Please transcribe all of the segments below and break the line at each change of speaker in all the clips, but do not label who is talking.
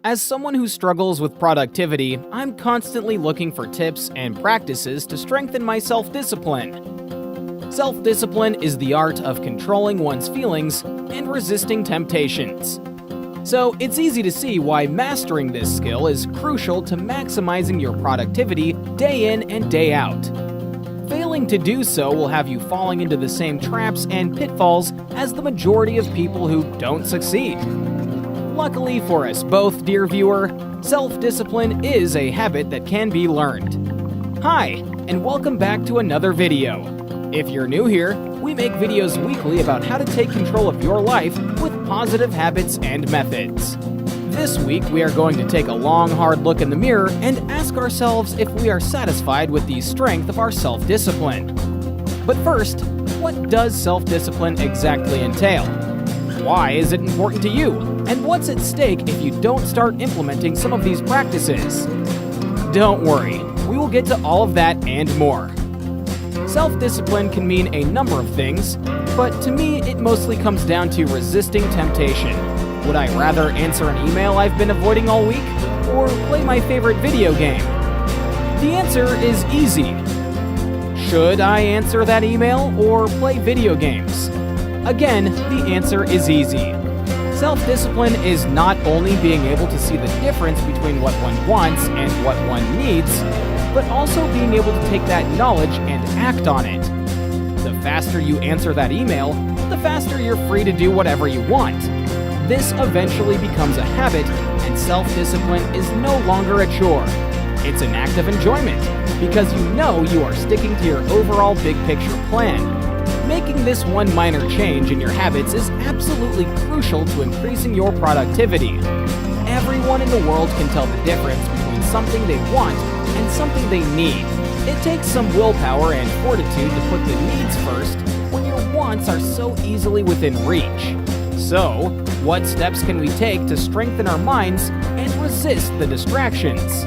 As someone who struggles with productivity, I'm constantly looking for tips and practices to strengthen my self-discipline. Self-discipline is the art of controlling one's feelings and resisting temptations. So it's easy to see why mastering this skill is crucial to maximizing your productivity day in and day out. Failing to do so will have you falling into the same traps and pitfalls as the majority of people who don't succeed. Luckily for us both, dear viewer, self-discipline is a habit that can be learned. Hi, and welcome back to another video. If you're new here, we make videos weekly about how to take control of your life with positive habits and methods. This week, we are going to take a long, hard look in the mirror and ask ourselves if we are satisfied with the strength of our self-discipline. But first, what does self-discipline exactly entail? Why is it important to you? And what's at stake if you don't start implementing some of these practices? Don't worry, we will get to all of that and more. Self-discipline can mean a number of things, but to me it mostly comes down to resisting temptation. Would I rather answer an email I've been avoiding all week, or play my favorite video game? The answer is easy. Should I answer that email or play video games? Again, the answer is easy. Self-discipline is not only being able to see the difference between what one wants and what one needs, but also being able to take that knowledge and act on it. The faster you answer that email, the faster you're free to do whatever you want. This eventually becomes a habit, and self-discipline is no longer a chore. It's an act of enjoyment, because you know you are sticking to your overall big picture plan. Making this one minor change in your habits is absolutely crucial to increasing your productivity. Everyone in the world can tell the difference between something they want and something they need. It takes some willpower and fortitude to put the needs first when your wants are so easily within reach. So, what steps can we take to strengthen our minds and resist the distractions?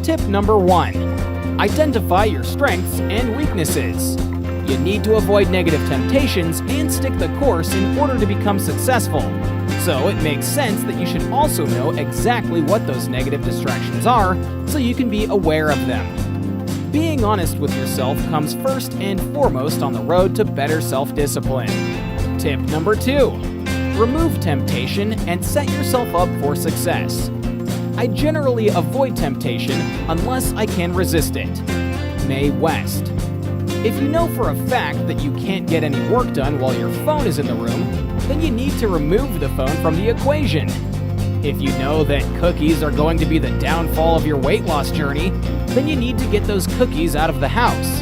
Tip number 1. Identify your strengths and weaknesses. You need to avoid negative temptations and stick the course in order to become successful. So it makes sense that you should also know exactly what those negative distractions are so you can be aware of them. Being honest with yourself comes first and foremost on the road to better self-discipline. Tip number 2. Remove temptation and set yourself up for success. I generally avoid temptation unless I can resist it. Mae West. If you know for a fact that you can't get any work done while your phone is in the room, then you need to remove the phone from the equation. If you know that cookies are going to be the downfall of your weight loss journey, then you need to get those cookies out of the house.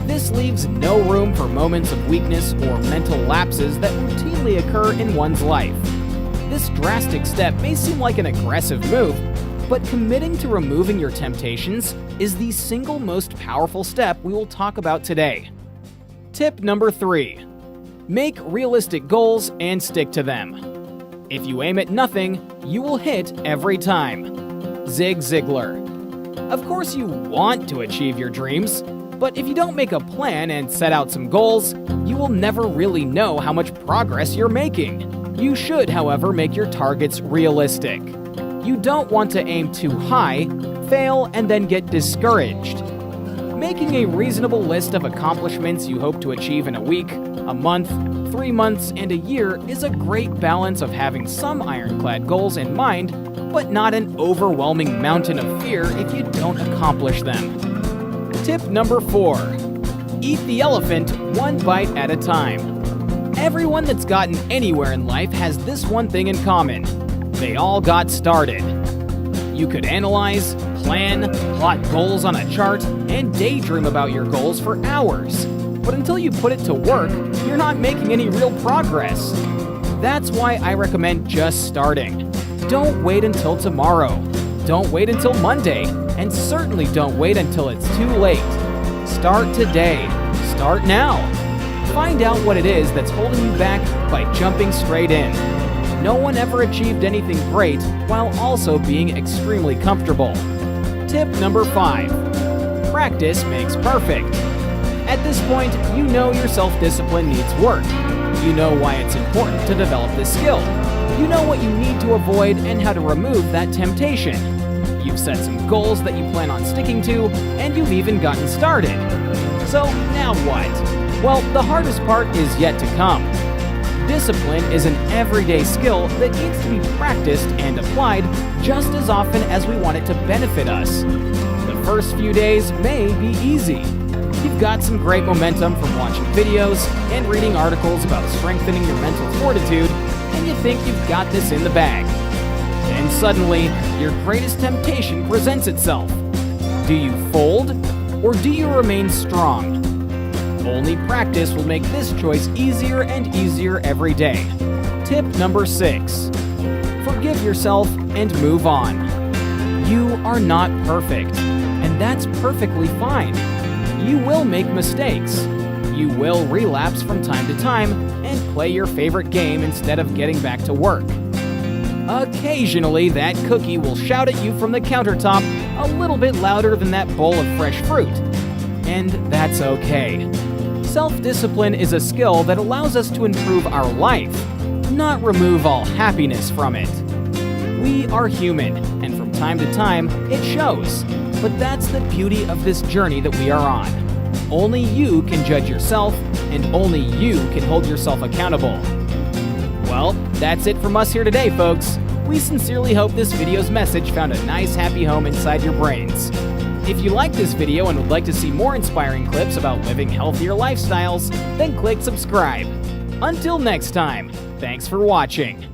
This leaves no room for moments of weakness or mental lapses that routinely occur in one's life. This drastic step may seem like an aggressive move, but committing to removing your temptations is the single most powerful step we will talk about today. Tip number 3. Make realistic goals and stick to them. If you aim at nothing, you will hit every time. Zig Ziglar. Of course you want to achieve your dreams, but if you don't make a plan and set out some goals, you will never really know how much progress you're making. You should, however, make your targets realistic. You don't want to aim too high, fail, and then get discouraged. Making a reasonable list of accomplishments you hope to achieve in a week, a month, 3 months, and a year is a great balance of having some ironclad goals in mind, but not an overwhelming mountain of fear if you don't accomplish them. Tip number 4. Eat the elephant one bite at a time. Everyone that's gotten anywhere in life has this one thing in common. They all got started. You could analyze, plan, plot goals on a chart, and daydream about your goals for hours. But until you put it to work, you're not making any real progress. That's why I recommend just starting. Don't wait until tomorrow. Don't wait until Monday. And certainly don't wait until it's too late. Start today. Start now. Find out what it is that's holding you back by jumping straight in. No one ever achieved anything great while also being extremely comfortable. Tip number 5. Practice makes perfect. At this point, you know your self-discipline needs work. You know why it's important to develop this skill. You know what you need to avoid and how to remove that temptation. You've set some goals that you plan on sticking to, and you've even gotten started. So now what? Well, the hardest part is yet to come. Discipline is an everyday skill that needs to be practiced and applied just as often as we want it to benefit us. The first few days may be easy. You've got some great momentum from watching videos and reading articles about strengthening your mental fortitude, and you think you've got this in the bag. Then suddenly, your greatest temptation presents itself. Do you fold, or do you remain strong? Only practice will make this choice easier and easier every day. Tip number 6. Forgive yourself and move on. You are not perfect, and that's perfectly fine. You will make mistakes. You will relapse from time to time and play your favorite game instead of getting back to work. Occasionally, that cookie will shout at you from the countertop a little bit louder than that bowl of fresh fruit. And that's okay. Self-discipline is a skill that allows us to improve our life, not remove all happiness from it. We are human, and from time to time, it shows. But that's the beauty of this journey that we are on. Only you can judge yourself, and only you can hold yourself accountable. Well, that's it from us here today, folks. We sincerely hope this video's message found a nice, happy home inside your brains. If you liked this video and would like to see more inspiring clips about living healthier lifestyles, then click subscribe. Until next time, thanks for watching.